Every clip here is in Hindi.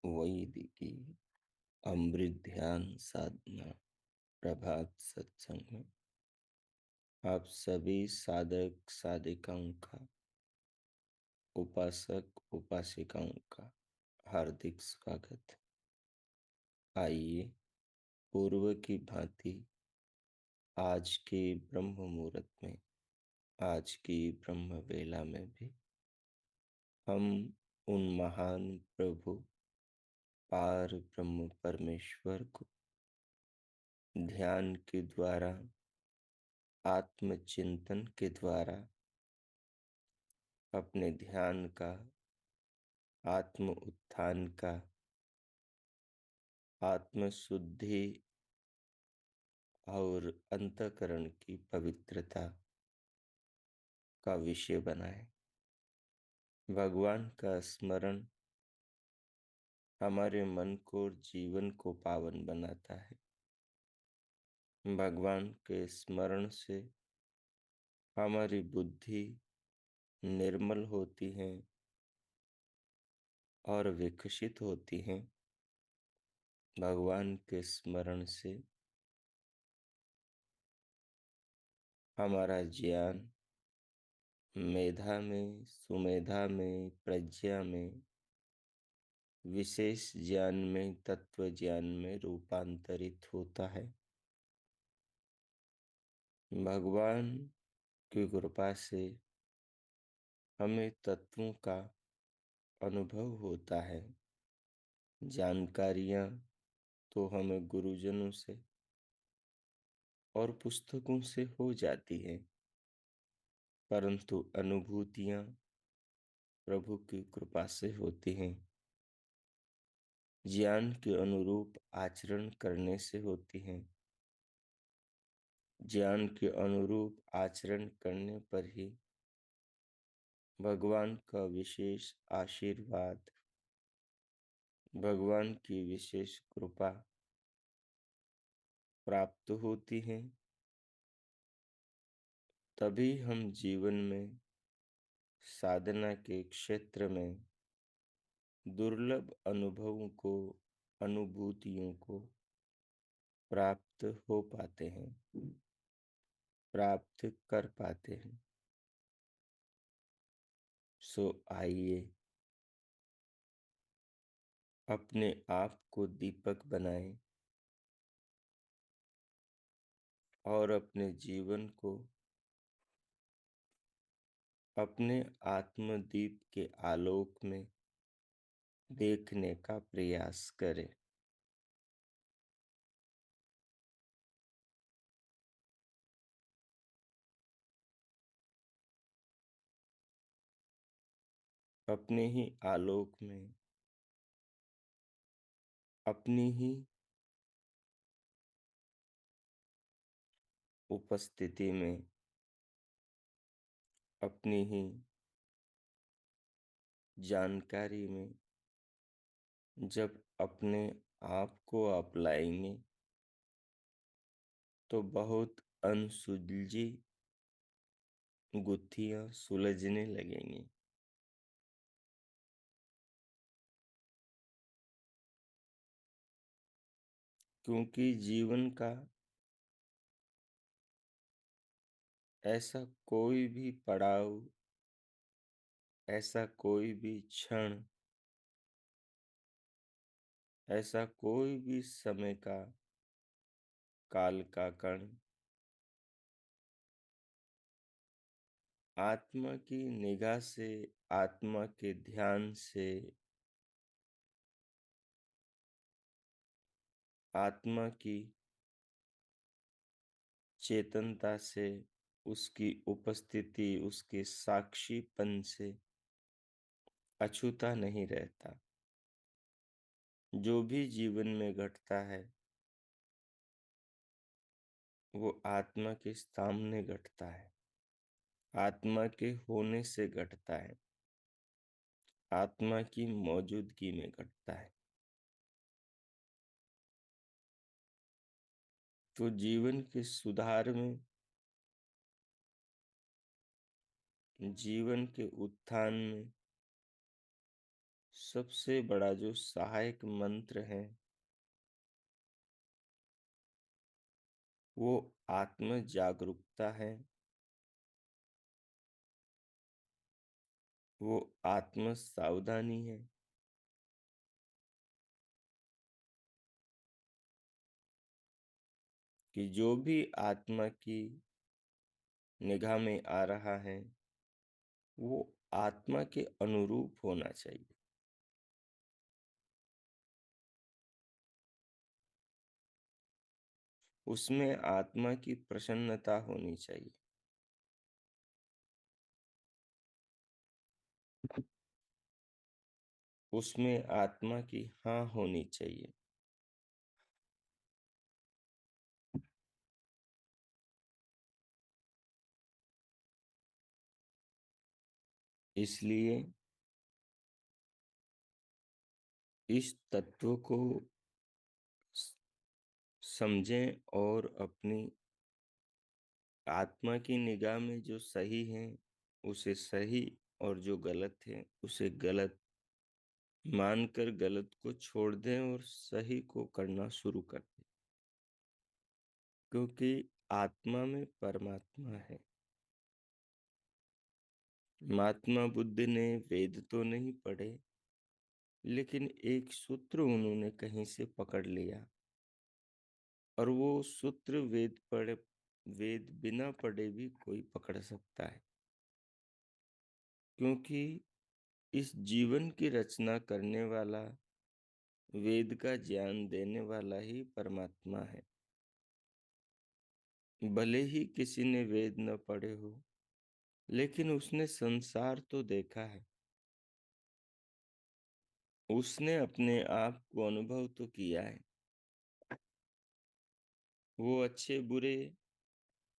वैदिकी अमृत ध्यान साधना प्रभात सत्संग में आप सभी साधक साधिकाओं का, उपासक उपासिकाओं का हार्दिक स्वागत। आइए पूर्व की भांति आज के ब्रह्म मुहूर्त में, आज की ब्रह्म वेला में भी हम उन महान प्रभु पार ब्रह्म परमेश्वर को ध्यान के द्वारा, आत्मचिंतन के द्वारा अपने ध्यान का, आत्म उत्थान का, आत्म शुद्धि और अंतःकरण की पवित्रता का विषय बनाए। भगवान का स्मरण हमारे मन को और जीवन को पावन बनाता है। भगवान के स्मरण से हमारी बुद्धि निर्मल होती है और विकसित होती है। भगवान के स्मरण से हमारा ज्ञान मेधा में, सुमेधा में, प्रज्ञा में, विशेष ज्ञान में, तत्व ज्ञान में रूपांतरित होता है। भगवान की कृपा से हमें तत्वों का अनुभव होता है। जानकारियां तो हमें गुरुजनों से और पुस्तकों से हो जाती है, परंतु अनुभूतियां प्रभु की कृपा से होती हैं। ज्ञान के अनुरूप आचरण करने से होती हैं। ज्ञान के अनुरूप आचरण करने पर ही भगवान का विशेष आशीर्वाद, भगवान की विशेष कृपा प्राप्त होती है। तभी हम जीवन में साधना के क्षेत्र में दुर्लभ अनुभवों को, अनुभूतियों को प्राप्त हो पाते हैं, प्राप्त कर पाते हैं। सो आइए अपने आप को दीपक बनाएं और अपने जीवन को अपने आत्मदीप के आलोक में देखने का प्रयास करें। अपने ही आलोक में, अपनी ही उपस्थिति में, अपनी ही जानकारी में जब अपने आप को आप लाएंगे तो बहुत अनसुलझी गुत्थियां सुलझने लगेंगी। क्योंकि जीवन का ऐसा कोई भी पड़ाव, ऐसा कोई भी क्षण, ऐसा कोई भी समय का काल का कण आत्मा की निगाह से, आत्मा के ध्यान से आत्मा की चेतनता से, उसकी उपस्थिति, उसके साक्षीपन से अछूता नहीं रहता। जो भी जीवन में घटता है वो आत्मा के सामने घटता है, आत्मा के होने से घटता है, आत्मा की मौजूदगी में घटता है। तो जीवन के सुधार में, जीवन के उत्थान में सबसे बड़ा जो सहायक मंत्र है वो आत्म जागरूकता है, वो आत्म सावधानी है। कि जो भी आत्मा की निगाह में आ रहा है वो आत्मा के अनुरूप होना चाहिए। उसमें आत्मा की प्रसन्नता होनी चाहिए। उसमें आत्मा की हाँ होनी चाहिए। इसलिए इस तत्व को स- समझें और अपनी आत्मा की निगाह में जो सही है उसे सही, और जो गलत है उसे गलत मानकर गलत को छोड़ दें और सही को करना शुरू कर दें। क्योंकि आत्मा में परमात्मा है। महात्मा बुद्ध ने वेद तो नहीं पढ़े, लेकिन एक सूत्र उन्होंने कहीं से पकड़ लिया, और वो सूत्र वेद बिना पढ़े भी कोई पकड़ सकता है। क्योंकि इस जीवन की रचना करने वाला, वेद का ज्ञान देने वाला ही परमात्मा है। भले ही किसी ने वेद न पढ़े हो, लेकिन उसने संसार तो देखा है, उसने अपने आप को अनुभव तो किया है। वो अच्छे बुरे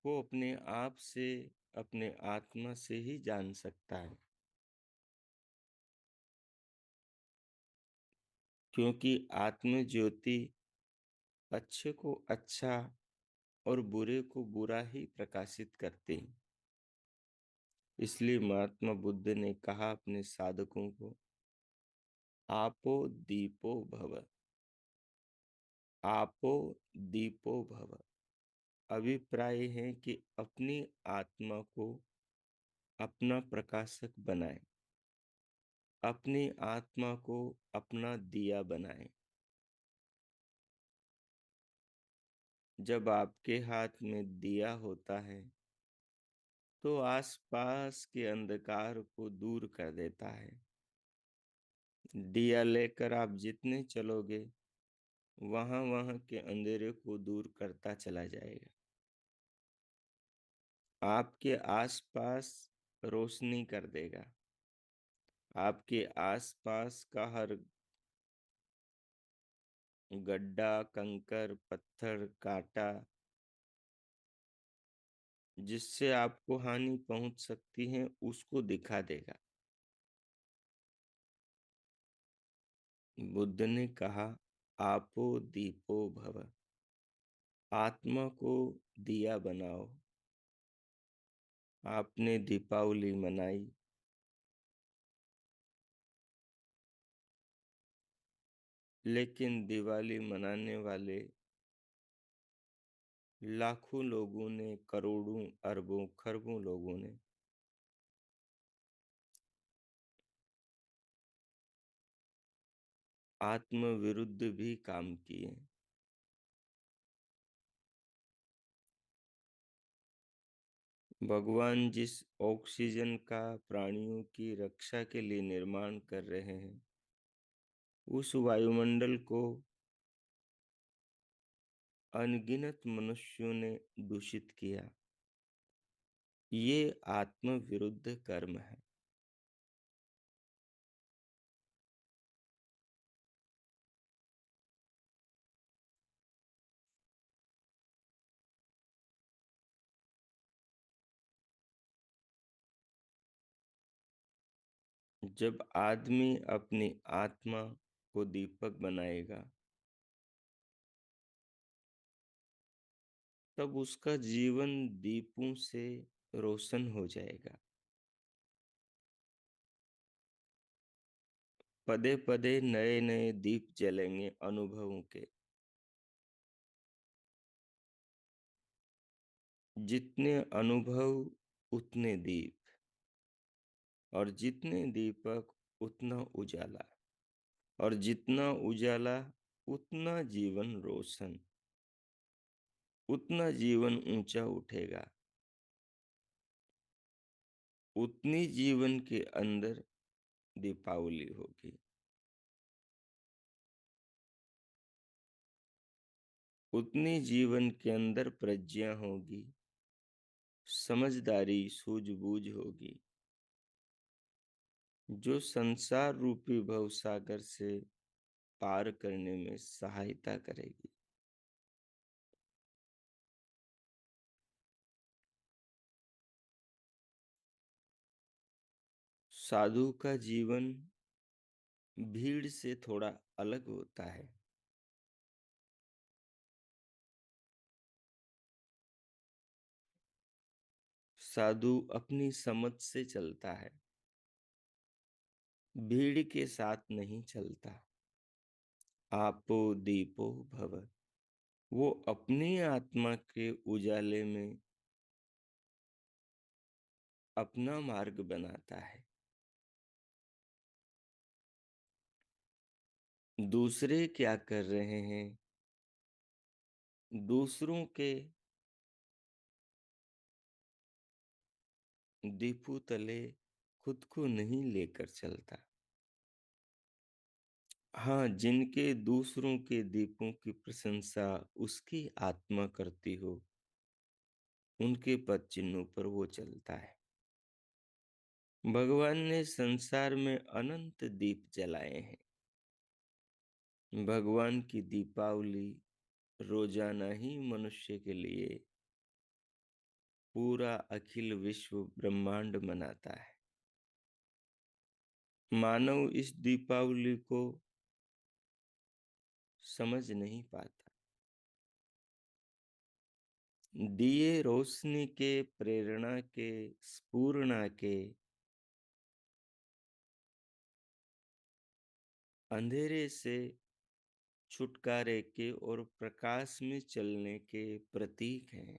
वो अपने आप से, अपने आत्मा से ही जान सकता है। क्योंकि आत्म ज्योति अच्छे को अच्छा और बुरे को बुरा ही प्रकाशित करते हैं। इसलिए महात्मा बुद्ध ने कहा अपने साधकों को, आपो दीपो भव, आपो दीपो भव। अभिप्राय है कि अपनी आत्मा को अपना प्रकाशक बनाएं, अपनी आत्मा को अपना दिया बनाएं। जब आपके हाथ में दिया होता है तो आसपास के अंधकार को दूर कर देता है। दिया लेकर आप जितने चलोगे वहां वहां के अंधेरे को दूर करता चला जाएगा। आपके आसपास रोशनी कर देगा। आपके आसपास का हर गड्ढा, कंकर, पत्थर, कांटा जिससे आपको हानि पहुंच सकती है उसको दिखा देगा। बुद्ध ने कहा, आपो दीपो भव, आत्मा को दिया बनाओ। आपने दीपावली मनाई, लेकिन दिवाली मनाने वाले लाखों लोगों ने, करोड़ों, अरबों, खरबों लोगों ने आत्म विरुद्ध भी काम किए। भगवान जिस ऑक्सीजन का प्राणियों की रक्षा के लिए निर्माण कर रहे हैं, उस वायुमंडल को अनगिनत मनुष्यों ने दूषित किया। ये आत्म विरुद्ध कर्म है। जब आदमी अपनी आत्मा को दीपक बनाएगा, तब उसका जीवन दीपों से रोशन हो जाएगा। पदे पदे नए नए दीप जलेंगे अनुभवों के। जितने अनुभव उतने दीप, और जितने दीपक उतना उजाला, और जितना उजाला उतना जीवन रोशन, उतना जीवन ऊंचा उठेगा, उतनी जीवन के अंदर दीपावली होगी, उतनी जीवन के अंदर प्रज्ञा होगी, समझदारी सूझबूझ होगी, जो संसार रूपी भवसागर से पार करने में सहायता करेगी। साधु का जीवन भीड़ से थोड़ा अलग होता है। साधु अपनी समझ से चलता है, भीड़ के साथ नहीं चलता। आपो दीपो भव। वो अपनी आत्मा के उजाले में अपना मार्ग बनाता है। दूसरे क्या कर रहे हैं, दूसरों के दीपू तले खुद को नहीं लेकर चलता। हाँ, जिनके दूसरों के दीपों की प्रशंसा उसकी आत्मा करती हो, उनके पद चिन्हों पर वो चलता है। भगवान ने संसार में अनंत दीप जलाए हैं। भगवान की दीपावली रोजाना ही मनुष्य के लिए पूरा अखिल विश्व ब्रह्मांड मनाता है। मानव इस दीपावली को समझ नहीं पाता। दिए रोशनी के, प्रेरणा के, स्फूर्णा के, अंधेरे से छुटकारे के और प्रकाश में चलने के प्रतीक हैं।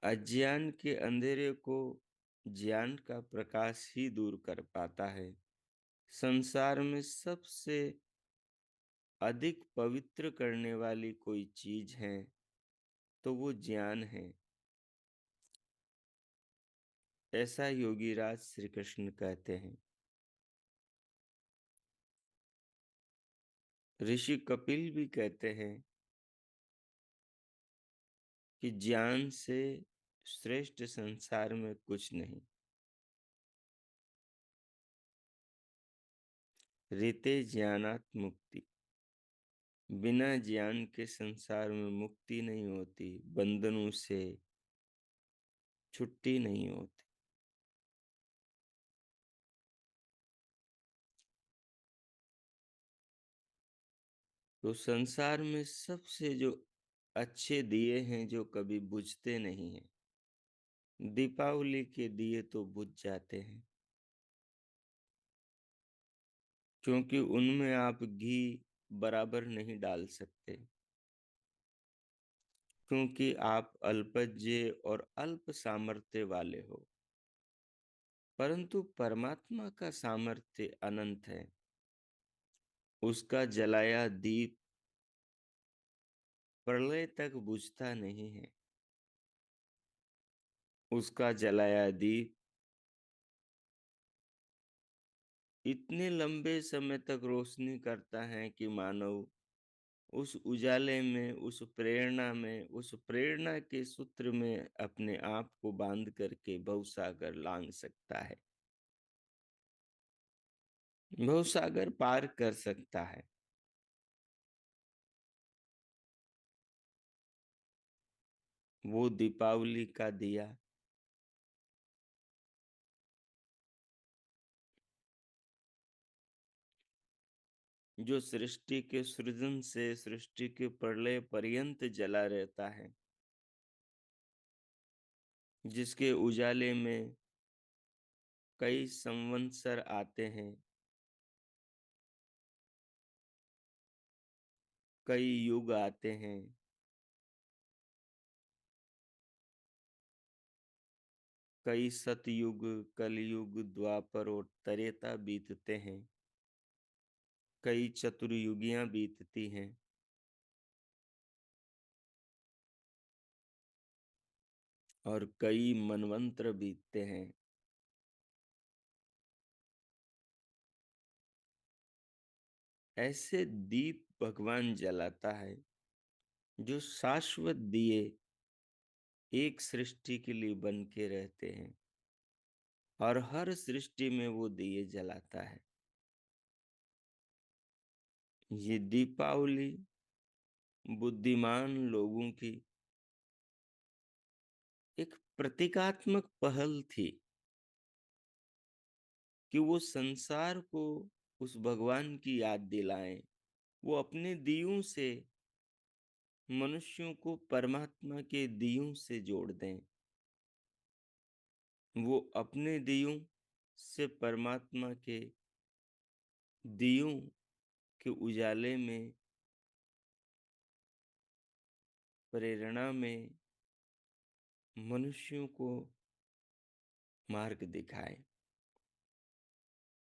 अज्ञान के अंधेरे को ज्ञान का प्रकाश ही दूर कर पाता है। संसार में सबसे अधिक पवित्र करने वाली कोई चीज है तो वो ज्ञान है। ऐसा योगीराज श्री कृष्ण कहते हैं। ऋषि कपिल भी कहते हैं कि ज्ञान से श्रेष्ठ संसार में कुछ नहीं। रीते ज्ञानात मुक्ति। बिना ज्ञान के संसार में मुक्ति नहीं होती, बंधनों से छुट्टी नहीं होती। तो संसार में सबसे जो अच्छे दिए हैं जो कभी बुझते नहीं हैं, दीपावली के दिए तो बुझ जाते हैं, क्योंकि उनमें आप घी बराबर नहीं डाल सकते, क्योंकि आप अल्पज्य और अल्प सामर्थ्य वाले हो। परंतु परमात्मा का सामर्थ्य अनंत है। उसका जलाया दीप प्रलय तक बुझता नहीं है। उसका जलाया दीप इतने लंबे समय तक रोशनी करता है कि मानव उस उजाले में, उस प्रेरणा में, उस प्रेरणा के सूत्र में अपने आप को बांध करके भवसागर लांघ सकता है, भवसागर पार कर सकता है। वो दीपावली का दिया जो सृष्टि के सृजन से सृष्टि के प्रलय पर्यंत जला रहता है, जिसके उजाले में कई संवत्सर आते हैं, कई युग आते हैं, कई सतयुग, कलयुग, द्वापर और त्रेता बीतते हैं, कई चतुर्युगियां बीतती हैं, और कई मनवंतर बीतते हैं। ऐसे दीप भगवान जलाता है जो शाश्वत दिए एक सृष्टि के लिए बन के रहते हैं, और हर सृष्टि में वो दिए जलाता है। ये दीपावली बुद्धिमान लोगों की एक प्रतीकात्मक पहल थी कि वो संसार को उस भगवान की याद दिलाएं। वो अपने दियों से मनुष्यों को परमात्मा के दियों से जोड़ दें। वो अपने दियों से परमात्मा के दियों के उजाले में, प्रेरणा में मनुष्यों को मार्ग दिखाए।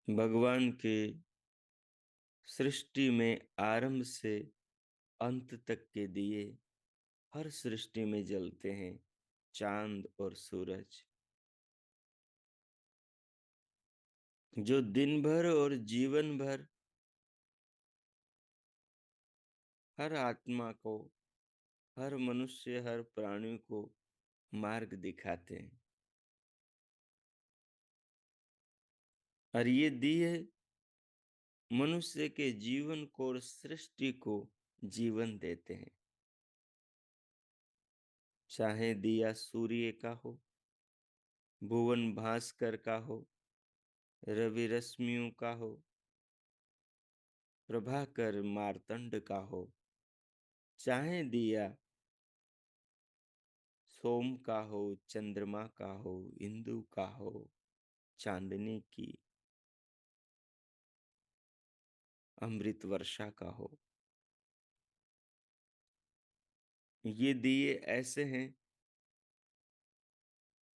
भगवान के सृष्टि में आरंभ से अंत तक के दिए हर सृष्टि में जलते हैं, चांद और सूरज, जो दिन भर और जीवन भर हर आत्मा को, हर मनुष्य, हर प्राणी को मार्ग दिखाते हैं। और ये दिए मनुष्य के जीवन को और सृष्टि को जीवन देते हैं। चाहे दिया सूर्य का हो, भुवन भास्कर का हो, रवि रश्मियों का हो, प्रभाकर मार्तंड का हो, चाहे दिया सोम का हो, चंद्रमा का हो, इंदु का हो, चांदनी की, अमृत वर्षा का हो। ये दिए ऐसे हैं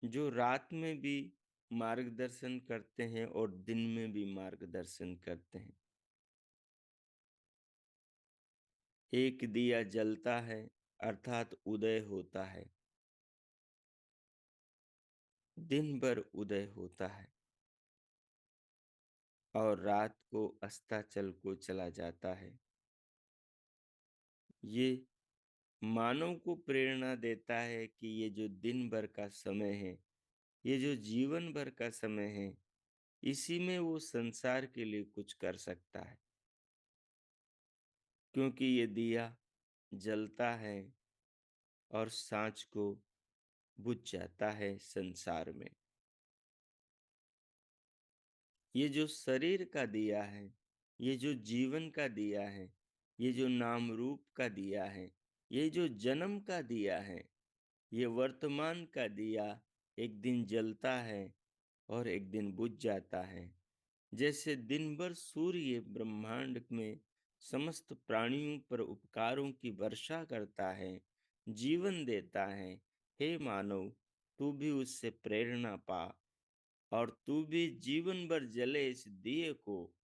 जो रात में भी मार्गदर्शन करते हैं और दिन में भी मार्गदर्शन करते हैं। एक दिया जलता है अर्थात उदय होता है, दिन भर उदय होता है, और रात को अस्ताचल को चला जाता है। ये मानव को प्रेरणा देता है कि ये जो दिन भर का समय है, ये जो जीवन भर का समय है, इसी में वो संसार के लिए कुछ कर सकता है, क्योंकि ये दिया जलता है और सांझ को बुझ जाता है संसार में। ये जो शरीर का दिया है, ये जो जीवन का दिया है, ये जो नाम रूप का दिया है, ये जो जन्म का दिया है, ये वर्तमान का दिया एक दिन जलता है और एक दिन बुझ जाता है। जैसे दिन भर सूर्य ब्रह्मांड में समस्त प्राणियों पर उपकारों की वर्षा करता है, जीवन देता है। हे मानव, तू भी उससे प्रेरणा पा और तू भी जीवन भर जले इस दिए को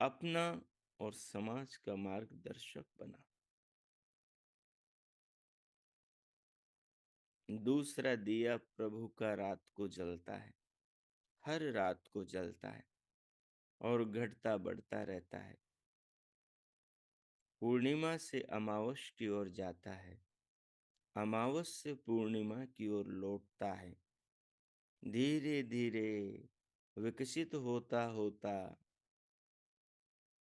अपना और समाज का मार्गदर्शक बना। दूसरा दिया प्रभु का रात को जलता है, हर रात को जलता है। और घटता बढ़ता रहता है। पूर्णिमा से अमावस की ओर जाता है, अमावस से पूर्णिमा की ओर लौटता है। धीरे धीरे विकसित होता होता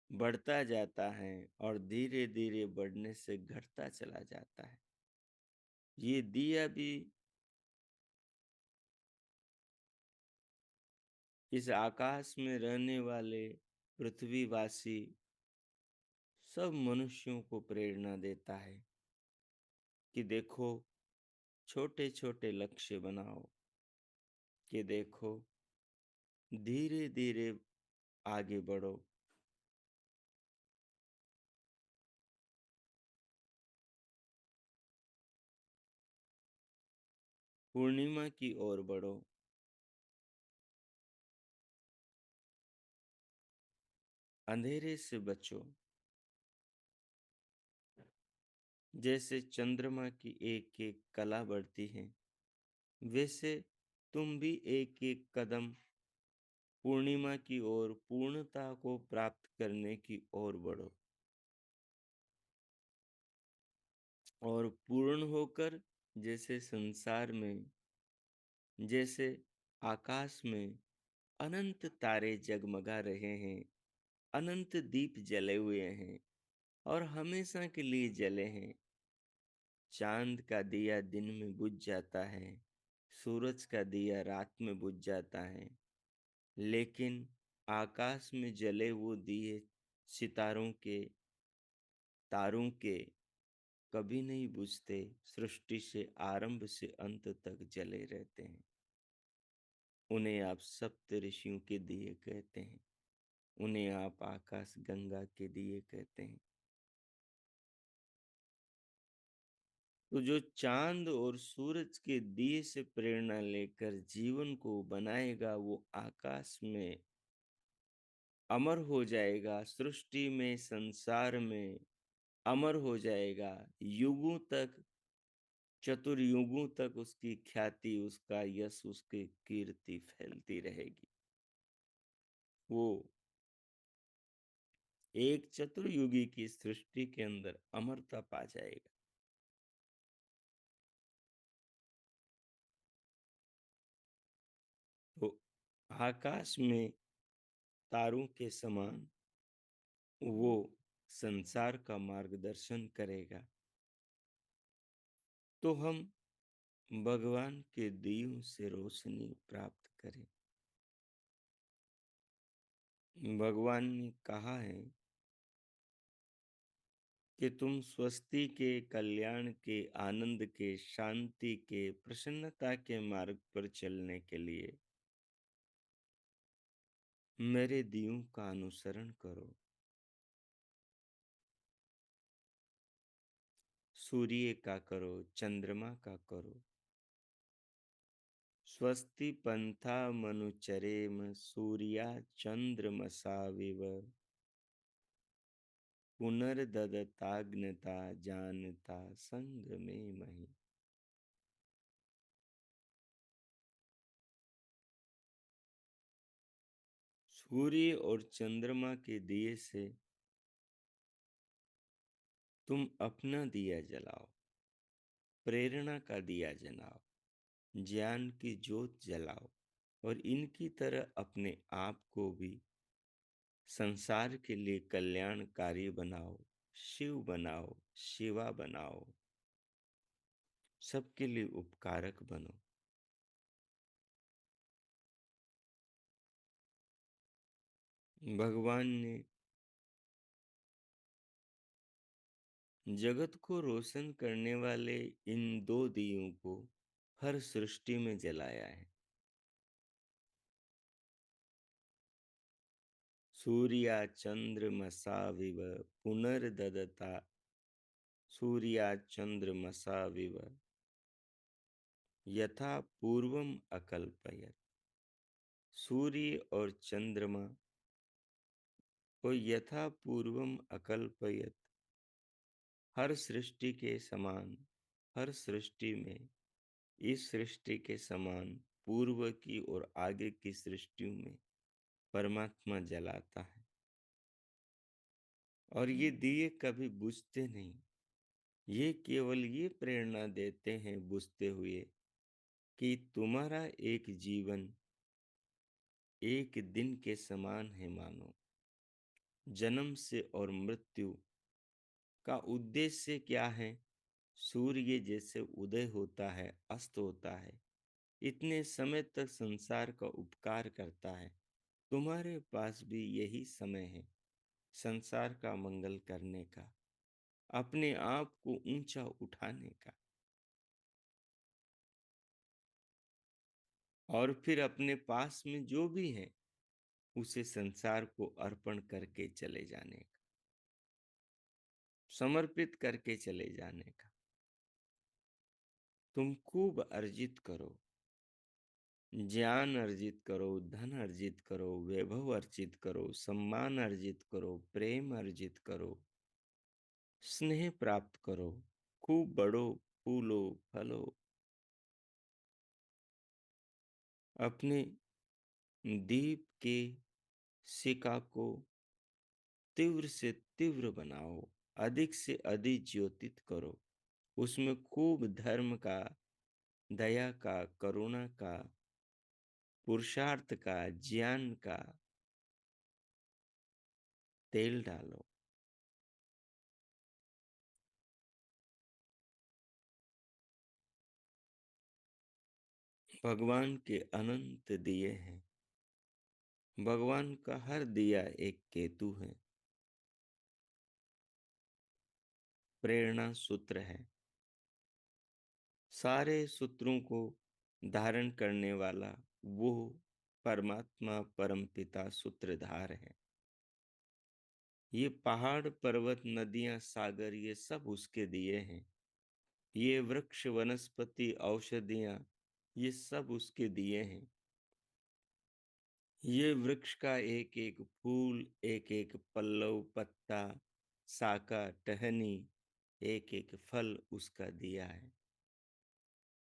बढ़ता जाता है और धीरे धीरे बढ़ने से घटता चला जाता है। ये दिया भी इस आकाश में रहने वाले पृथ्वीवासी सब मनुष्यों को प्रेरणा देता है कि देखो, छोटे छोटे लक्ष्य बनाओ, कि देखो, धीरे धीरे आगे बढ़ो। पूर्णिमा की ओर बढ़ो। अंधेरे से बचो। जैसे चंद्रमा की एक एक कला बढ़ती है, वैसे तुम भी एक एक कदम पूर्णिमा की ओर, पूर्णता को प्राप्त करने की ओर बढ़ो। और पूर्ण होकर, जैसे संसार में, जैसे आकाश में अनंत तारे जगमगा रहे हैं, अनंत दीप जले हुए हैं और हमेशा के लिए जले हैं। चांद का दिया दिन में बुझ जाता है, सूरज का दिया रात में बुझ जाता है, लेकिन आकाश में जले वो दिए सितारों के, तारों के कभी नहीं बुझते, सृष्टि से आरंभ से अंत तक जले रहते हैं। उन्हें आप सप्त ऋषियों के दिए कहते हैं, उन्हें आप आकाश गंगा के दिए कहते हैं। तो जो चांद और सूरज के दिए से प्रेरणा लेकर जीवन को बनाएगा, वो आकाश में अमर हो जाएगा, सृष्टि में, संसार में अमर हो जाएगा। युगों तक, चतुर्युगों तक उसकी ख्याति, उसका यश, उसकी कीर्ति फैलती रहेगी। वो एक चतुर्युगी की सृष्टि के अंदर अमरता पा जाएगा। तो आकाश में तारों के समान वो संसार का मार्गदर्शन करेगा। तो हम भगवान के दियों से रोशनी प्राप्त करें। भगवान ने कहा है कि तुम स्वस्ति के, कल्याण के, आनंद के, शांति के, प्रसन्नता के मार्ग पर चलने के लिए मेरे दियों का अनुसरण करो। सूर्य का करो, चंद्रमा का करो। स्वस्ति पंथा मनुचरेम, सूर्या चंद्रमसाविव, पुनर्ददताग्नता जानता संग में मही। सूर्य और चंद्रमा के दिए से तुम अपना दिया जलाओ, प्रेरणा का दिया जलाओ, ज्ञान की ज्योत जलाओ और इनकी तरह अपने आप को भी संसार के लिए कल्याणकारी बनाओ, शिव बनाओ, शिवा बनाओ, सबके लिए उपकारक बनो। भगवान ने जगत को रोशन करने वाले इन दो दियों को हर सृष्टि में जलाया है। सूर्या चंद्रमसाविव, पुनर्ददता, सूर्या चंद्रमसाविव, यथा पूर्वम अकल्पयत। सूर्य और चंद्रमा को यथा पूर्वम अकल्पयत, हर सृष्टि के समान, हर सृष्टि में, इस सृष्टि के समान पूर्व की और आगे की सृष्टियों में परमात्मा जलाता है। और ये दिए कभी बुझते नहीं। ये केवल ये प्रेरणा देते हैं बुझते हुए कि तुम्हारा एक जीवन एक दिन के समान है मानो। जन्म से और मृत्यु का उद्देश्य क्या है? सूर्य जैसे उदय होता है, अस्त होता है, इतने समय तक संसार का उपकार करता है। तुम्हारे पास भी यही समय है संसार का मंगल करने का, अपने आप को ऊंचा उठाने का, और फिर अपने पास में जो भी है उसे संसार को अर्पण करके चले जाने का, समर्पित करके चले जाने का। तुम खूब अर्जित करो, ज्ञान अर्जित करो, धन अर्जित करो, वैभव अर्जित करो, सम्मान अर्जित करो, प्रेम अर्जित करो, स्नेह प्राप्त करो, खूब बढ़ो, फूलो, फलो, अपने दीप के शिखा को तीव्र से तीव्र बनाओ, अधिक से अधिक ज्योतित करो, उसमें खूब धर्म का, दया का, करुणा का, पुरुषार्थ का, ज्ञान का तेल डालो। भगवान के अनंत दिए हैं। भगवान का हर दिया एक केतु है, प्रेरणा सूत्र है। सारे सूत्रों को धारण करने वाला वो परमात्मा परमपिता सूत्रधार है। ये पहाड़, पर्वत, नदियां, सागर, ये सब उसके दिए हैं। ये वृक्ष, वनस्पति, औषधियां, ये सब उसके दिए हैं। ये वृक्ष का एक एक फूल, एक एक पल्लव, पत्ता, शाखा, टहनी, एक एक फल उसका दिया है।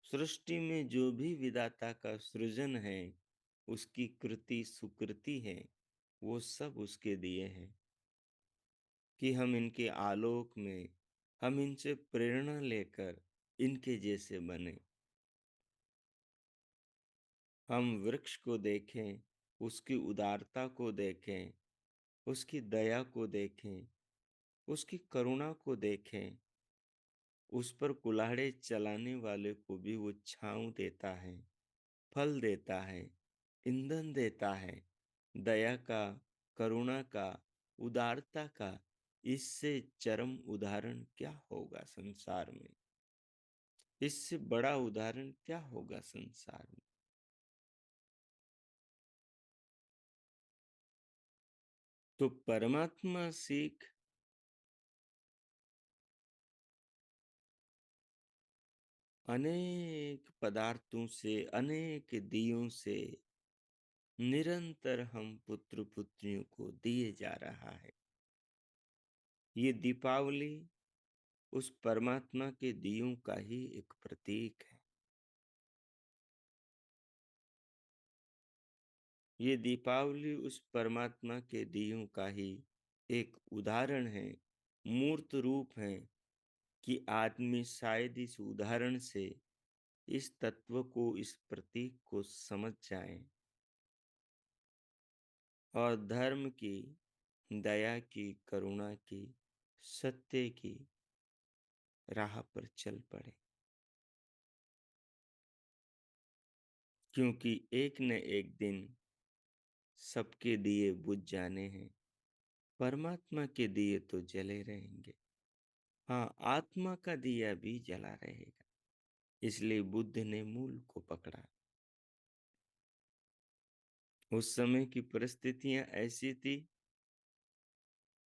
सृष्टि में जो भी विधाता का सृजन है, उसकी कृति सुकृति है, वो सब उसके दिए हैं कि हम इनके आलोक में, हम इनसे प्रेरणा लेकर इनके जैसे बने। हम वृक्ष को देखें, उसकी उदारता को देखें, उसकी दया को देखें, उसकी करुणा को देखें। उस पर कुल्हाड़े चलाने वाले को भी वो छांव देता है, फल देता है, ईंधन देता है। दया का, करुणा का, उदारता का इससे चरम उदाहरण क्या होगा संसार में? इससे बड़ा उदाहरण क्या होगा संसार में? तो परमात्मा सीख अनेक पदार्थों से, अनेक दियों से निरंतर हम पुत्र पुत्रियों को दिए जा रहा है। ये दीपावली उस परमात्मा के दियों का ही एक प्रतीक है। ये दीपावली उस परमात्मा के दियों का ही एक उदाहरण है, मूर्त रूप है कि आदमी शायद इस उदाहरण से इस तत्व को, इस प्रतीक को समझ जाए और धर्म की, दया की, करुणा की, सत्य की राह पर चल पड़े। क्योंकि एक न एक दिन सबके दिए बुझ जाने हैं, परमात्मा के दिए तो जले रहेंगे। हाँ, आत्मा का दिया भी जला रहेगा। इसलिए बुद्ध ने मूल को पकड़ा। उस समय की परिस्थितियां ऐसी थी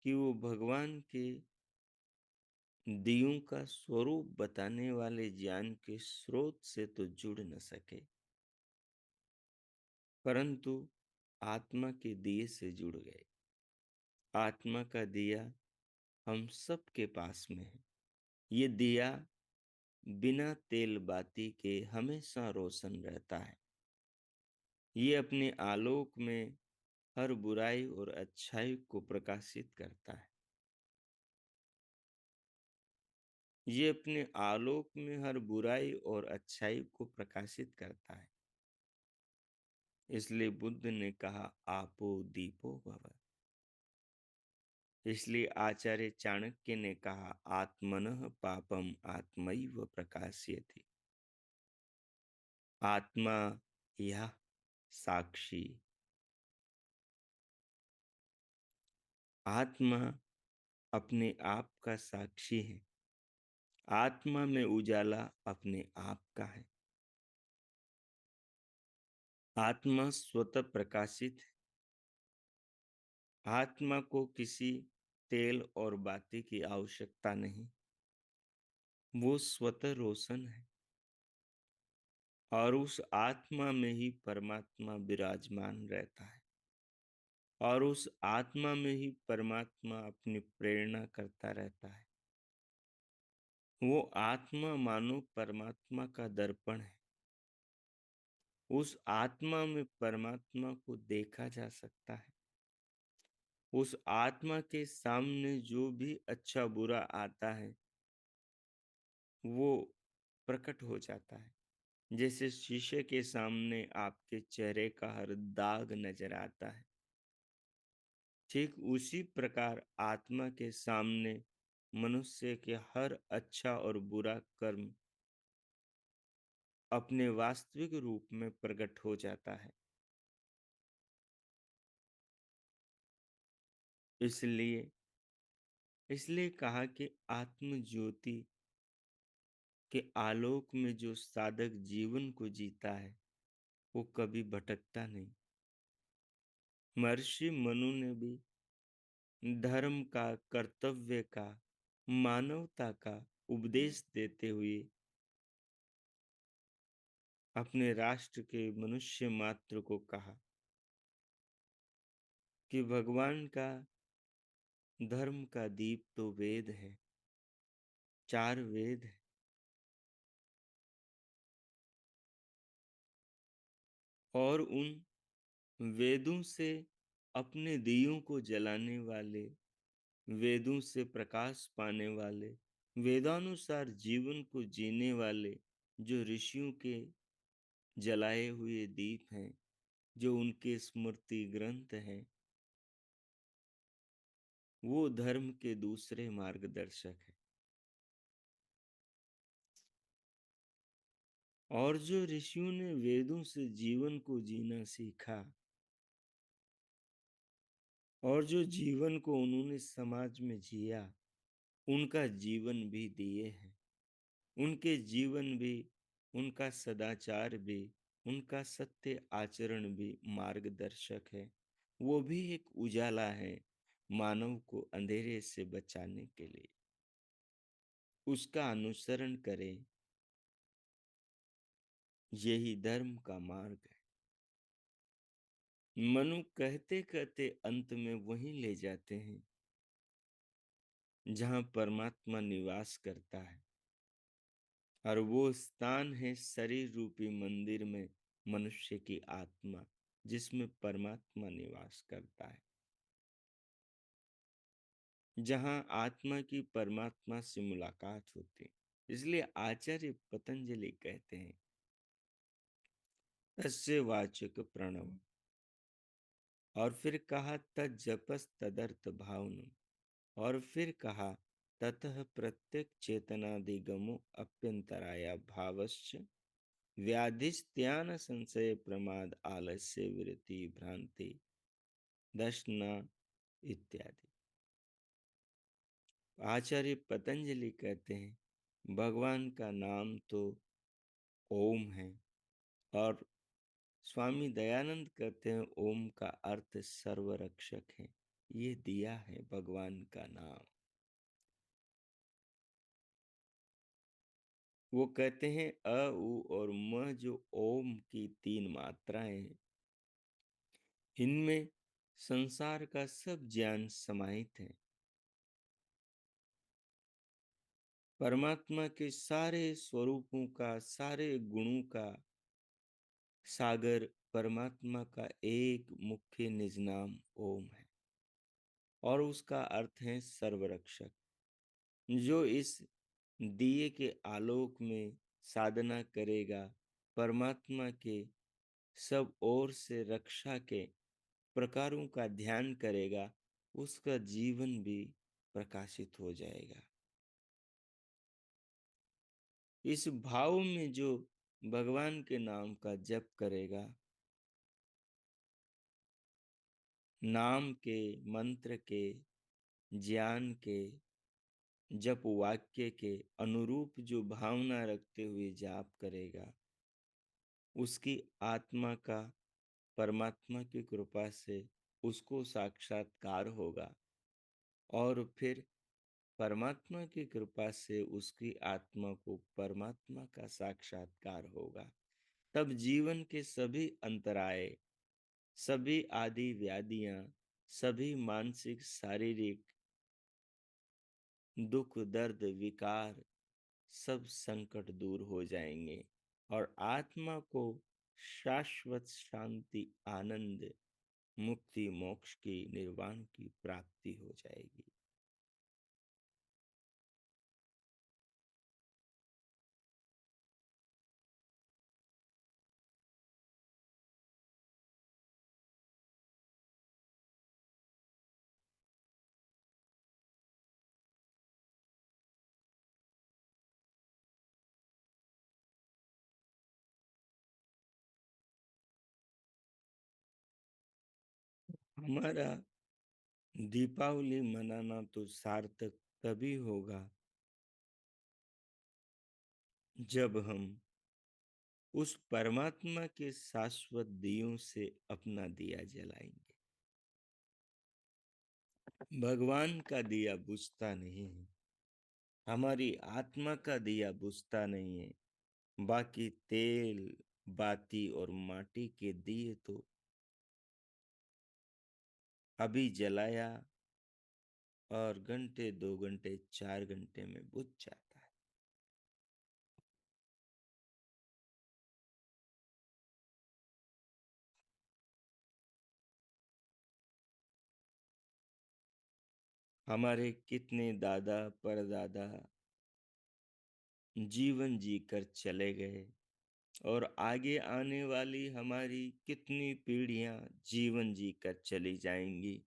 कि वो भगवान के दियों का स्वरूप बताने वाले ज्ञान के स्रोत से तो जुड़ न सके, परंतु आत्मा के दिए से जुड़ गए। आत्मा का दिया हम सबके पास में है। ये दिया बिना तेल बाती के हमेशा रोशन रहता है। ये अपने आलोक में हर बुराई और अच्छाई को प्रकाशित करता है। ये अपने आलोक में हर बुराई और अच्छाई को प्रकाशित करता है। इसलिए बुद्ध ने कहा आपो दीपो भव। इसलिए आचार्य चाणक्य ने कहा आत्मनः पापम आत्मैव प्रकाशयति। आत्मा यह साक्षी, आत्मा अपने आप का साक्षी है। आत्मा में उजाला अपने आप का है। आत्मा स्वतः प्रकाशित है। आत्मा को किसी तेल और बाती की आवश्यकता नहीं, वो स्वतः रोशन है। और उस आत्मा में ही परमात्मा विराजमान रहता है। और उस आत्मा में ही परमात्मा अपनी प्रेरणा करता रहता है। वो आत्मा मानो परमात्मा का दर्पण है। उस आत्मा में परमात्मा को देखा जा सकता है। उस आत्मा के सामने जो भी अच्छा बुरा आता है वो प्रकट हो जाता है। जैसे शीशे के सामने आपके चेहरे का हर दाग नजर आता है, ठीक उसी प्रकार आत्मा के सामने मनुष्य के हर अच्छा और बुरा कर्म अपने वास्तविक रूप में प्रकट हो जाता है। इसलिए इसलिए कहा कि आत्म ज्योति के आलोक में जो साधक जीवन को जीता है वो कभी भटकता नहीं। महर्षि मनु ने भी धर्म का, कर्तव्य का, मानवता का उपदेश देते हुए अपने राष्ट्र के मनुष्य मात्र को कहा कि भगवान का धर्म का दीप तो वेद है, 4 वेद है। और उन वेदों से अपने दियों को जलाने वाले, वेदों से प्रकाश पाने वाले, वेदानुसार जीवन को जीने वाले जो ऋषियों के जलाए हुए दीप हैं, जो उनके स्मृति ग्रंथ हैं, वो धर्म के दूसरे मार्गदर्शक हैं। और जो ऋषियों ने वेदों से जीवन को जीना सीखा और जो जीवन को उन्होंने समाज में जिया, उनका जीवन भी दिए हैं। उनके जीवन भी, उनका सदाचार भी, उनका सत्य आचरण भी मार्गदर्शक है। वो भी एक उजाला है मानव को अंधेरे से बचाने के लिए। उसका अनुसरण करें, यही धर्म का मार्ग है। मनु कहते कहते अंत में वहीं ले जाते हैं जहां परमात्मा निवास करता है। और वो स्थान है शरीर रूपी मंदिर में मनुष्य की आत्मा, जिसमें परमात्मा निवास करता है। जहां आत्मा की परमात्मा से मुलाकात होती है। इसलिए आचार्य पतंजलि कहते हैं तस्य वाचक प्रणव। और फिर कहा तज्जपस तदर्थ भावनम। और फिर कहा ततः प्रत्यक चेतनादिगमो अप्यंतराया भावश्च व्याधिस्त्यान संशय प्रमाद आलस्य वृत्ति भ्रांति दर्शना इत्यादि। आचार्य पतंजलि कहते हैं भगवान का नाम तो ओम है। और स्वामी दयानंद कहते हैं ओम का अर्थ सर्वरक्षक है। ये दिया है भगवान का नाम। वो कहते हैं अ उ और म जो ओम की 3 मात्राएं हैं, इनमें संसार का सब ज्ञान समाहित है। परमात्मा के सारे स्वरूपों का, सारे गुणों का सागर परमात्मा का एक मुख्य निज नाम ओम है और उसका अर्थ है सर्वरक्षक। जो इस दिए के आलोक में साधना करेगा, परमात्मा के सब ओर से रक्षा के प्रकारों का ध्यान करेगा, उसका जीवन भी प्रकाशित हो जाएगा। इस भाव में जो भगवान के नाम का जप करेगा, नाम के, मंत्र के, ज्ञान के, जप वाक्य के अनुरूप जो भावना रखते हुए जाप करेगा, उसकी आत्मा का परमात्मा की कृपा से उसको साक्षात्कार होगा और फिर परमात्मा की कृपा से उसकी आत्मा को परमात्मा का साक्षात्कार होगा। तब जीवन के सभी अंतराय, सभी आदि व्याधियां, सभी मानसिक शारीरिक दुख दर्द विकार, सब संकट दूर हो जाएंगे और आत्मा को शाश्वत शांति, आनंद, मुक्ति, मोक्ष की, निर्वाण की प्राप्ति हो जाएगी। हमारा दीपावली मनाना तो सार्थक तभी होगा जब हम उस परमात्मा के शाश्वत दियों से अपना दिया जलाएंगे। भगवान का दिया बुझता नहीं है, हमारी आत्मा का दिया बुझता नहीं है। बाकी तेल, बाती और माटी के दिए तो अभी जलाया और घंटे, 2 घंटे, 4 घंटे में बुझ जाता है। हमारे कितने दादा परदादा जीवन जीकर चले गए और आगे आने वाली हमारी कितनी पीढ़ियां जीवन जीकर चली जाएंगी।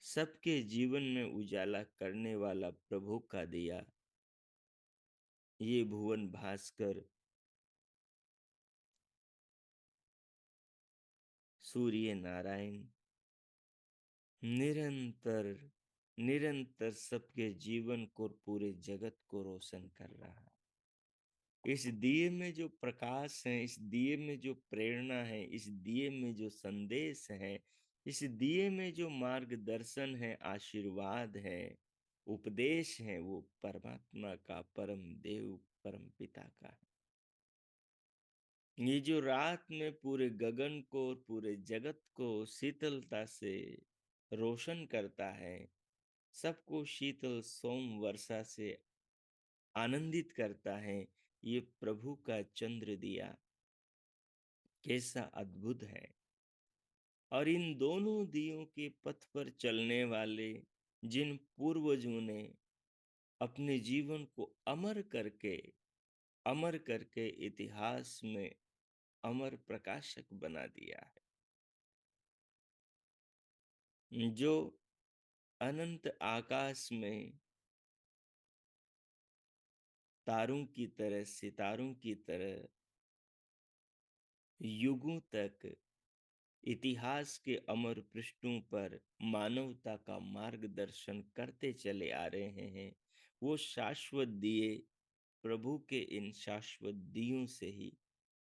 सबके जीवन में उजाला करने वाला प्रभु का दिया, ये भुवन भास्कर सूर्य नारायण निरंतर निरंतर सबके जीवन को, पूरे जगत को रोशन कर रहा है। इस दिए में जो प्रकाश है, इस दिए में जो प्रेरणा है, इस दिए में जो संदेश है, इस दिए में जो मार्गदर्शन है, आशीर्वाद है, उपदेश है, वो परमात्मा का, परम देव, परम पिता का है। ये जो रात में पूरे गगन को और पूरे जगत को शीतलता से रोशन करता है, सबको शीतल सोम वर्षा से आनंदित करता है, ये प्रभु का चंद्र दिया कैसा अद्भुत है। और इन दोनों दियों के पथ पर चलने वाले जिन पूर्वजों ने अपने जीवन को अमर करके इतिहास में अमर प्रकाशक बना दिया है, जो अनंत आकाश में तारों की तरह, सितारों की तरह युगों तक इतिहास के अमर पृष्ठों पर मानवता का मार्गदर्शन करते चले आ रहे हैं, वो शाश्वत दिए प्रभु के इन शाश्वत दियों से ही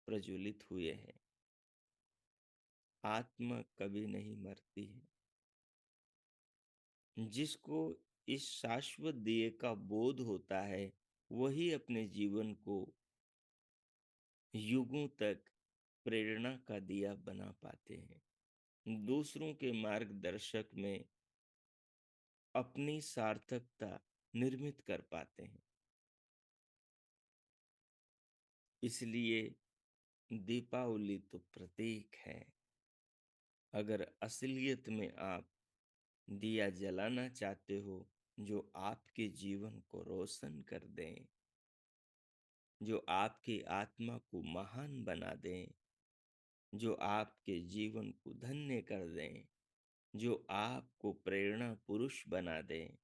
प्रज्वलित हुए हैं। आत्मा कभी नहीं मरती है। जिसको इस शाश्वत दिए का बोध होता है, वही अपने जीवन को युगों तक प्रेरणा का दिया बना पाते हैं, दूसरों के मार्गदर्शक में अपनी सार्थकता निर्मित कर पाते हैं। इसलिए दीपावली तो प्रतीक है। अगर असलियत में आप दिया जलाना चाहते हो जो आपके जीवन को रोशन कर दें, जो आपकी आत्मा को महान बना दें, जो आपके जीवन को धन्य कर दें, जो आपको प्रेरणा पुरुष बना दें,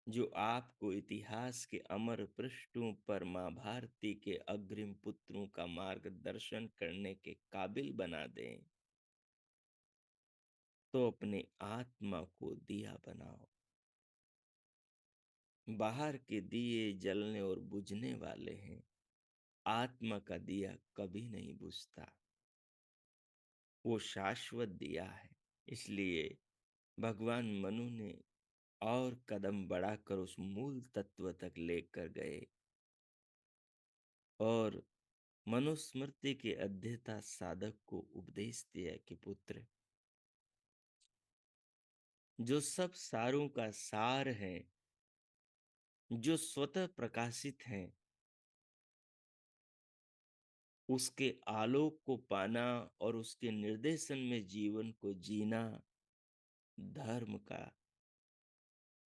जो आपको इतिहास के अमर पृष्ठों पर माँ भारती के अग्रिम पुत्रों का मार्गदर्शन करने के काबिल बना दें, तो अपने आत्मा को दिया बनाओ। बाहर के दिए जलने और बुझने वाले हैं, आत्मा का दिया कभी नहीं बुझता, वो शाश्वत दिया है। इसलिए भगवान मनु ने और कदम बढ़ाकर उस मूल तत्व तक लेकर गए और मनुस्मृति के अध्येता साधक को उपदेश दिया कि पुत्र, जो सब सारों का सार है, जो स्वतः प्रकाशित हैं, उसके आलोक को पाना और उसके निर्देशन में जीवन को जीना धर्म का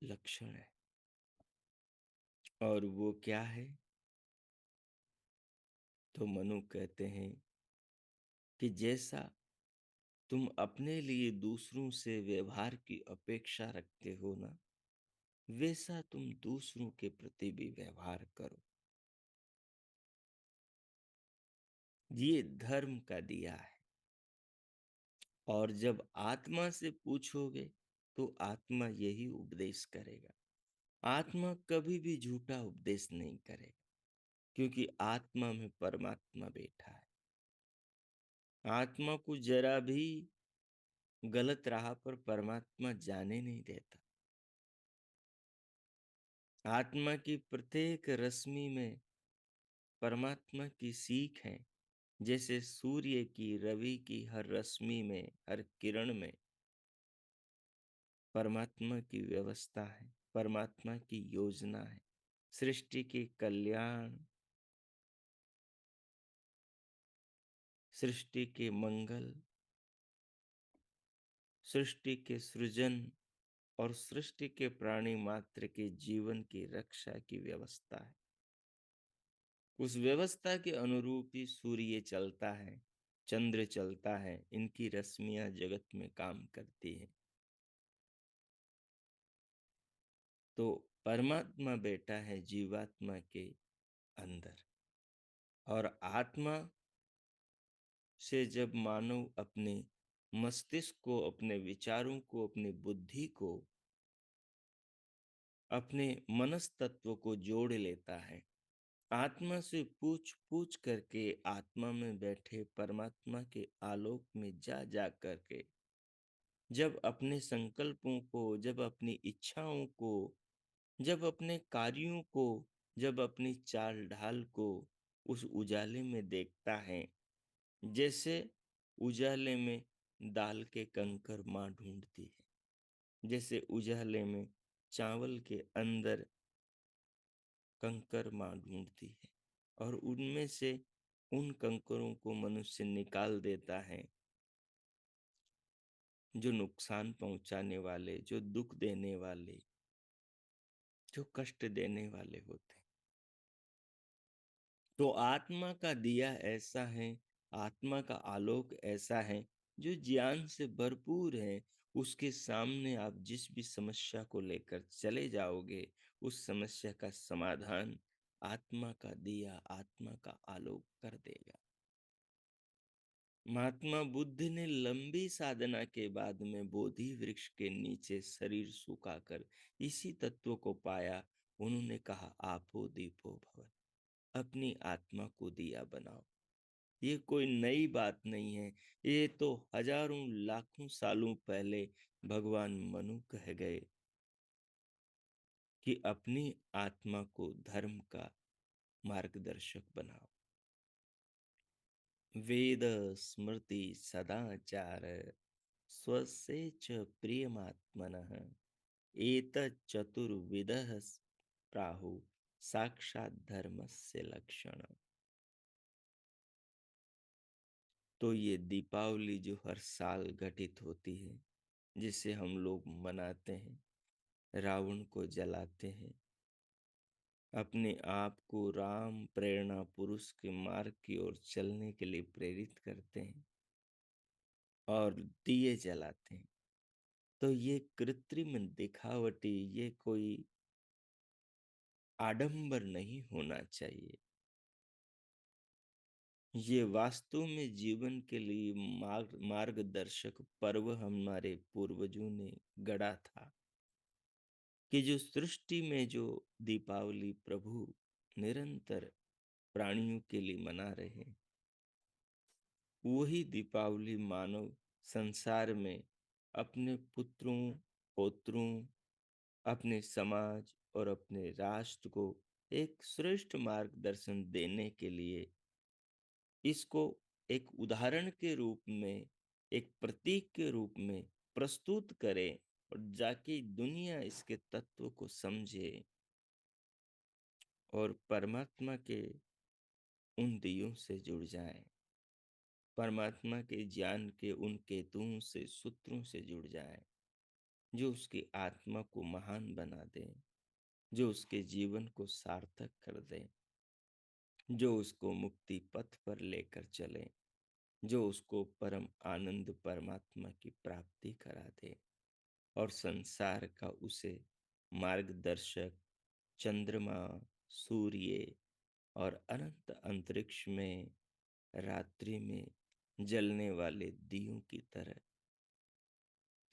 लक्षण है। और वो क्या है? तो मनु कहते हैं कि जैसा तुम अपने लिए दूसरों से व्यवहार की अपेक्षा रखते हो ना, वैसा तुम दूसरों के प्रति भी व्यवहार करो। ये धर्म का दिया है। और जब आत्मा से पूछोगे तो आत्मा यही उपदेश करेगा। आत्मा कभी भी झूठा उपदेश नहीं करेगा, क्योंकि आत्मा में परमात्मा बैठा है। आत्मा को जरा भी गलत राह पर परमात्मा जाने नहीं देता। आत्मा की प्रत्येक रश्मि में परमात्मा की सीख है। जैसे सूर्य की, रवि की हर रश्मि में, हर किरण में परमात्मा की व्यवस्था है, परमात्मा की योजना है। सृष्टि के कल्याण, सृष्टि के मंगल, सृष्टि के सृजन और सृष्टि के प्राणी मात्र के जीवन की रक्षा की व्यवस्था है। उस व्यवस्था के अनुरूप ही सूर्य चलता है, चंद्र चलता है, इनकी रश्मियां जगत में काम करती हैं। तो परमात्मा बैठा है जीवात्मा के अंदर। और आत्मा से जब मानव अपने मस्तिष्क को, अपने विचारों को, अपनी बुद्धि को, अपने मनस तत्व को जोड़ लेता है, आत्मा से पूछ पूछ करके आत्मा में बैठे परमात्मा के आलोक में जा जा करके जब अपने संकल्पों को, जब अपनी इच्छाओं को, जब अपने कार्यों को, जब अपनी चाल ढाल को उस उजाले में देखता है, जैसे उजाले में दाल के कंकर माँ ढूंढती है, जैसे उजाले में चावल के अंदर कंकर माँ ढूंढती है, और उनमें से उन कंकरों को मनुष्य निकाल देता है जो नुकसान पहुंचाने वाले, जो दुख देने वाले, जो कष्ट देने वाले होते हैं। तो आत्मा का दिया ऐसा है, आत्मा का आलोक ऐसा है जो ज्ञान से भरपूर है। उसके सामने आप जिस भी समस्या को लेकर चले जाओगे, उस समस्या का समाधान आत्मा का दिया, आत्मा का आलोक कर देगा। महात्मा बुद्ध ने लंबी साधना के बाद में बोधि वृक्ष के नीचे शरीर सुखाकर इसी तत्व को पाया। उन्होंने कहा, आपो दीपो भव, अपनी आत्मा को दिया बनाओ। ये कोई नई बात नहीं है, ये तो हजारों लाखों सालों पहले भगवान मनु कह गए कि अपनी आत्मा को धर्म का मार्गदर्शक बनाओ। वेद स्मृति सदाचार स्वस्य च प्रियमात्मनः एतत् चतुर्विधः प्राहु साक्षात् धर्मस्य लक्षणम्। तो ये दीपावली जो हर साल घटित होती है, जिसे हम लोग मनाते हैं, रावण को जलाते हैं, अपने आप को राम प्रेरणा पुरुष के मार्ग की ओर चलने के लिए प्रेरित करते हैं और दिए जलाते हैं, तो ये कृत्रिम दिखावटी, ये कोई आडंबर नहीं होना चाहिए। ये वास्तव में जीवन के लिए मार्गदर्शक पर्व हमारे पूर्वजों ने गढ़ा था, कि जो सृष्टि में जो दीपावली प्रभु निरंतर प्राणियों के लिए मना रहे हैं, वही दीपावली मानव संसार में अपने पुत्रों, पौत्रों, अपने समाज और अपने राष्ट्र को एक श्रेष्ठ मार्गदर्शन देने के लिए इसको एक उदाहरण के रूप में, एक प्रतीक के रूप में प्रस्तुत करे, और जाके दुनिया इसके तत्व को समझे और परमात्मा के उन दियों से जुड़ जाए, परमात्मा के ज्ञान के उन केतुओं से, सूत्रों से जुड़ जाए, जो उसकी आत्मा को महान बना दे, जो उसके जीवन को सार्थक कर दे, जो उसको मुक्ति पथ पर लेकर चले, जो उसको परम आनंद परमात्मा की प्राप्ति करा दे, और संसार का उसे मार्गदर्शक चंद्रमा, सूर्य और अनंत अंतरिक्ष में रात्रि में जलने वाले दियों की तरह,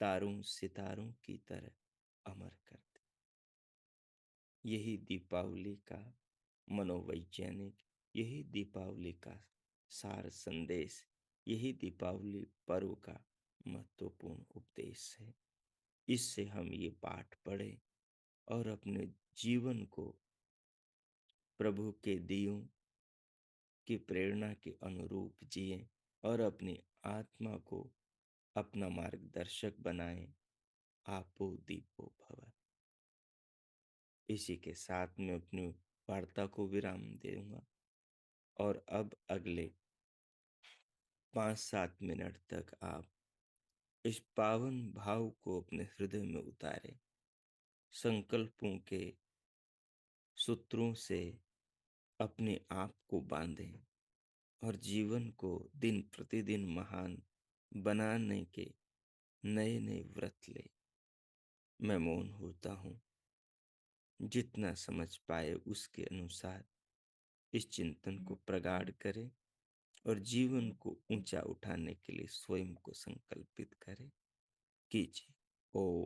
तारों सितारों की तरह अमर कर दे। यही दीपावली का मनोवैज्ञानिक, यही दीपावली का सार संदेश, यही दीपावली पर्व का महत्वपूर्ण उपदेश है। इससे हम ये पाठ पढ़ें और अपने जीवन को प्रभु के दियों की प्रेरणा के अनुरूप जिए और अपनी आत्मा को अपना मार्गदर्शक बनाएं। आपो दीपो भव। इसी के साथ मैं अपनी वार्ता को विराम दूंगा और अब अगले 5-7 मिनट तक आप इस पावन भाव को अपने हृदय में उतारें, संकल्पों के सूत्रों से अपने आप को बांधें और जीवन को दिन प्रतिदिन महान बनाने के नए नए व्रत ले। मैं मौन होता हूँ, जितना समझ पाए उसके अनुसार इस चिंतन को प्रगाढ़ करें और जीवन को ऊंचा उठाने के लिए स्वयं को संकल्पित करें। कीजिए। ओ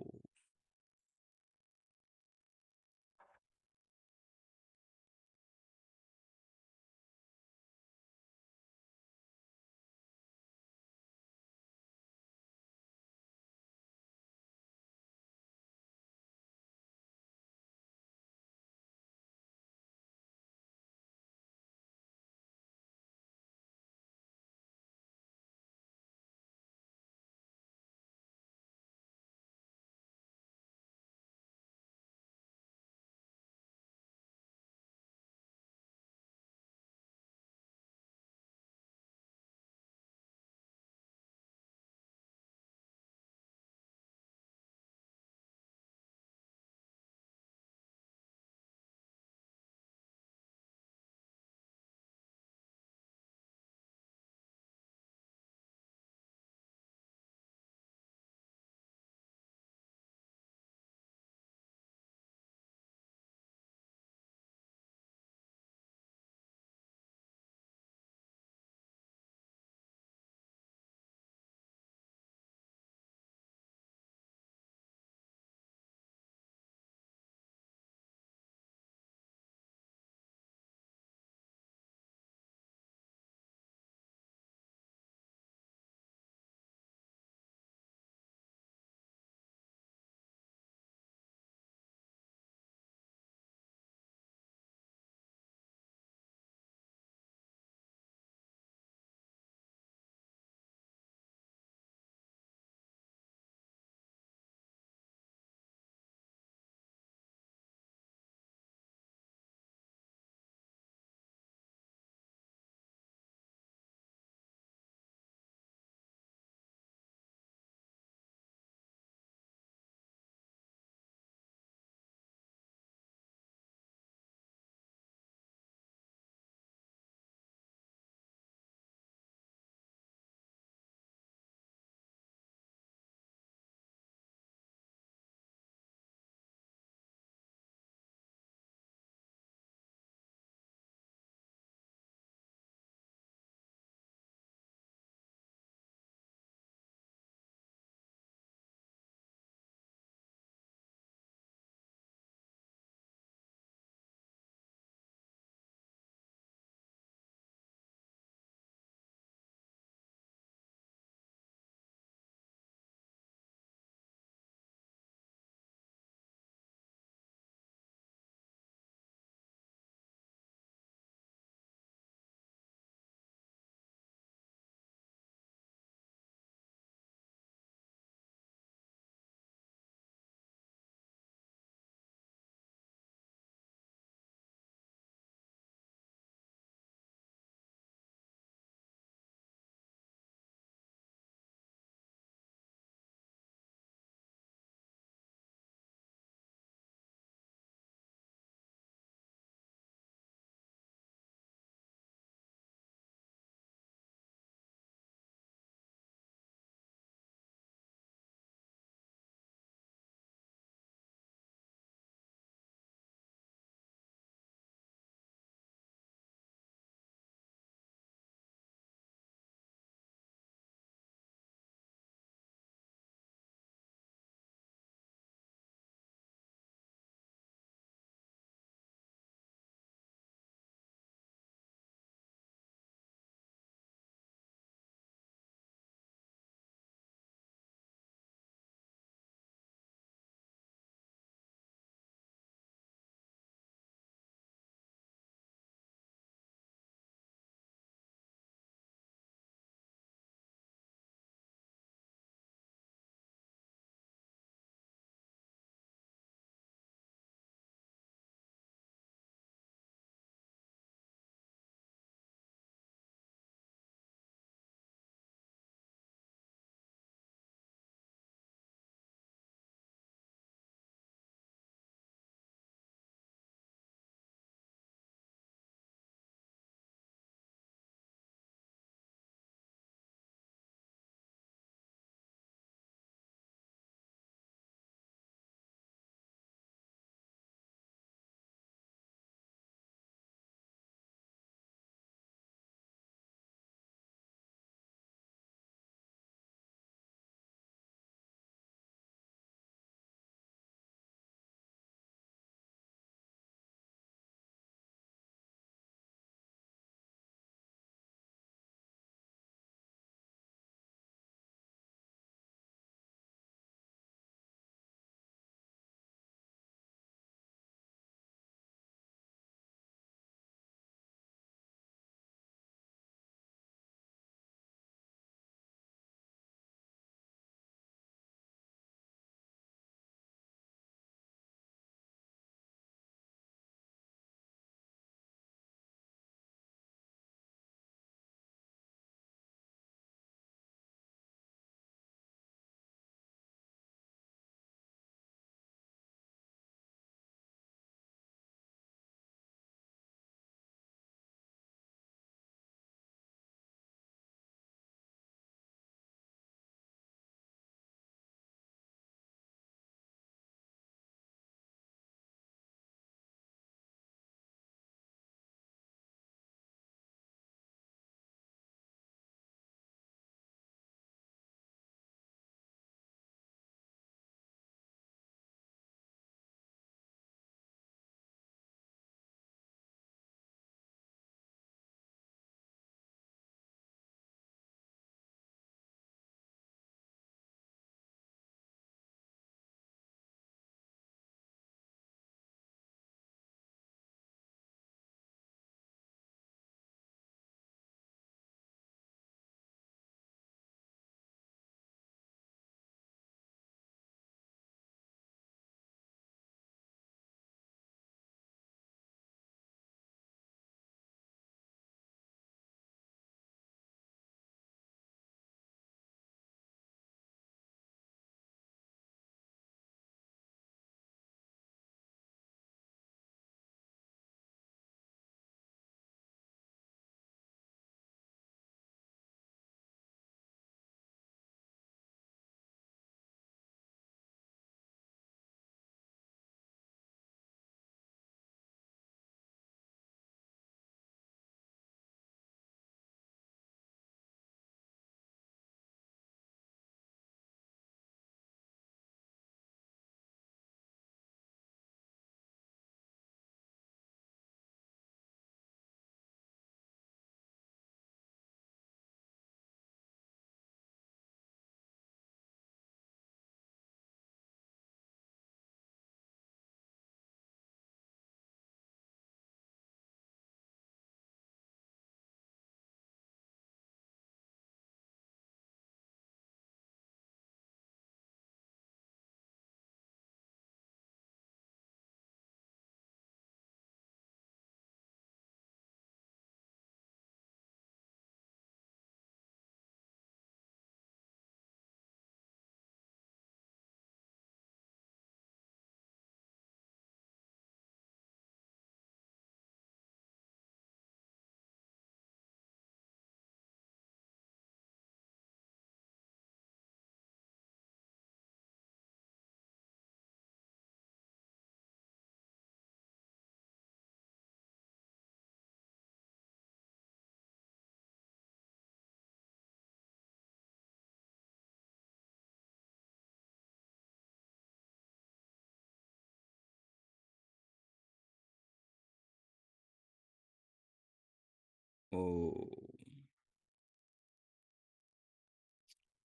ओ,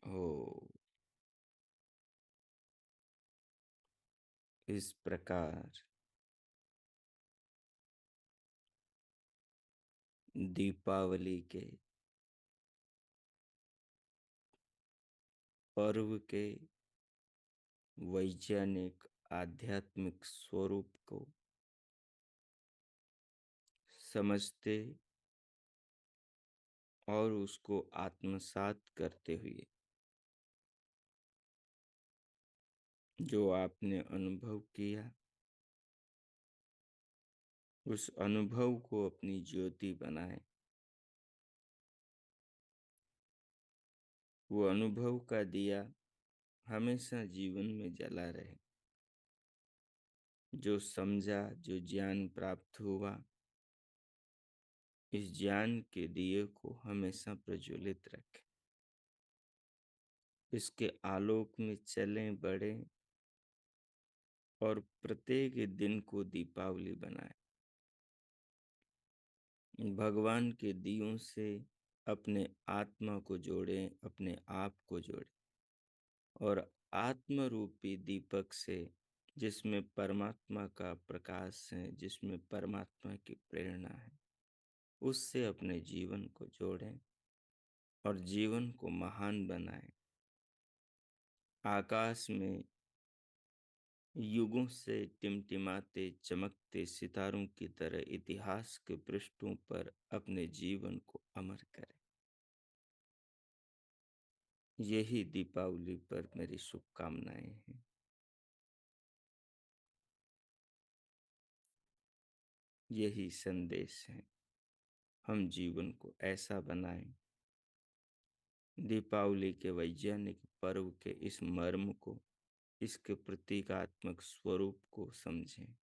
ओ, इस प्रकार दीपावली के पर्व के वैज्ञानिक आध्यात्मिक स्वरूप को समझते और उसको आत्मसात करते हुए जो आपने अनुभव किया, उस अनुभव को अपनी ज्योति बनाए। वो अनुभव का दिया हमेशा जीवन में जला रहे। जो समझा, जो ज्ञान प्राप्त हुआ, इस ज्ञान के दिए को हमेशा प्रज्वलित रखें। इसके आलोक में चलें, बढ़ें और प्रत्येक दिन को दीपावली बनाएं। भगवान के दियों से अपने आत्मा को जोड़ें, अपने आप को जोड़ें और आत्म रूपी दीपक से, जिसमें परमात्मा का प्रकाश है, जिसमें परमात्मा की प्रेरणा है, उससे अपने जीवन को जोड़ें और जीवन को महान बनाएं। आकाश में युगों से टिमटिमाते चमकते सितारों की तरह इतिहास के पृष्ठों पर अपने जीवन को अमर करें। यही दीपावली पर मेरी शुभकामनाएं हैं। यही संदेश है। हम जीवन को ऐसा बनाएं। दीपावली के वैज्ञानिक पर्व के इस मर्म को, इसके प्रतीकात्मक स्वरूप को समझें।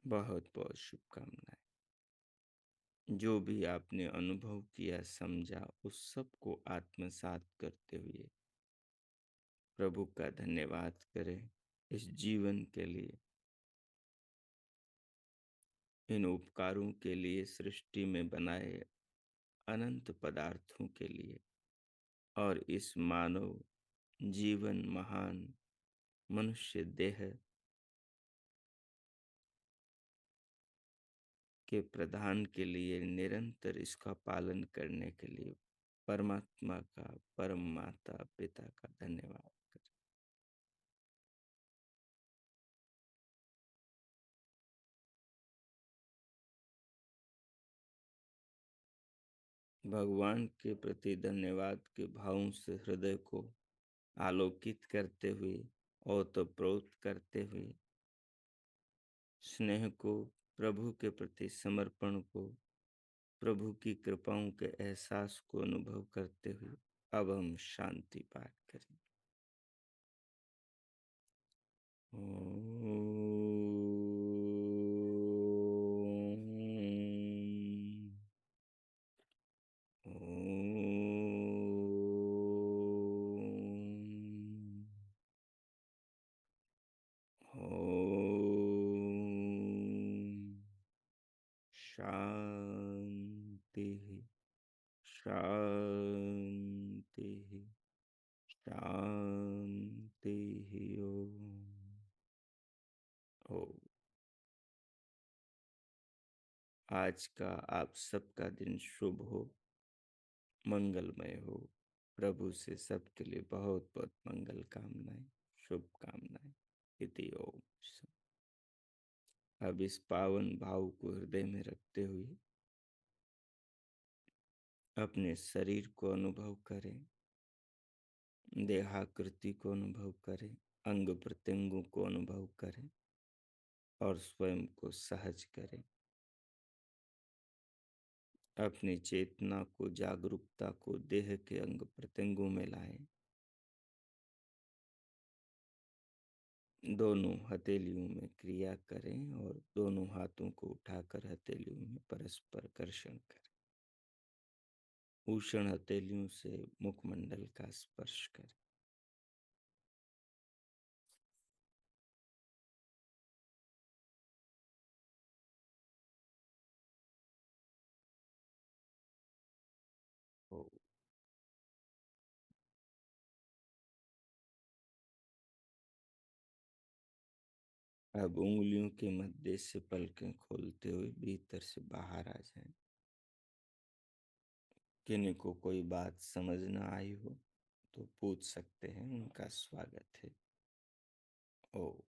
बहुत बहुत शुभकामनाएं। जो भी आपने अनुभव किया, समझा, उस सब को आत्मसात करते हुए प्रभु का धन्यवाद करें इस जीवन के लिए, इन उपकारों के लिए, सृष्टि में बनाए अनंत पदार्थों के लिए और इस मानव जीवन, महान मनुष्य देह के प्रदान के लिए, निरंतर इसका पालन करने के लिए परमात्मा का, परम माता पिता का धन्यवाद करें। भगवान के प्रति धन्यवाद के भावों से हृदय को आलोकित करते हुए, ओतप्रोत करते हुए, स्नेह को, प्रभु के प्रति समर्पण को, प्रभु की कृपाओं के एहसास को अनुभव करते हुए अब हम शांति पाठ करें। शांति, शांति, शांति। ओम। आज का आप सबका दिन शुभ हो, मंगलमय हो। प्रभु से सबके लिए बहुत बहुत मंगल कामनाएं, शुभकामनाएं। इति ओम। अब इस पावन भाव को हृदय में रखते हुए अपने शरीर को अनुभव करें, देहाकृति को अनुभव करें, अंग प्रत्यंगों को अनुभव करें और स्वयं को सहज करें। अपनी चेतना को, जागरूकता को देह के अंग प्रत्यंगों में लाएं। दोनों हथेलियों में क्रिया करें और दोनों हाथों को उठाकर हथेलियों में परस्पर कर्षण करें। उष्ण हथेलियों से मुखमंडल का स्पर्श करें। अब उंगलियों के मध्य से पलकें खोलते हुए भीतर से बाहर आ जाएं। किन्हीं को कोई बात समझ न आई हो तो पूछ सकते हैं, उनका स्वागत है। ओ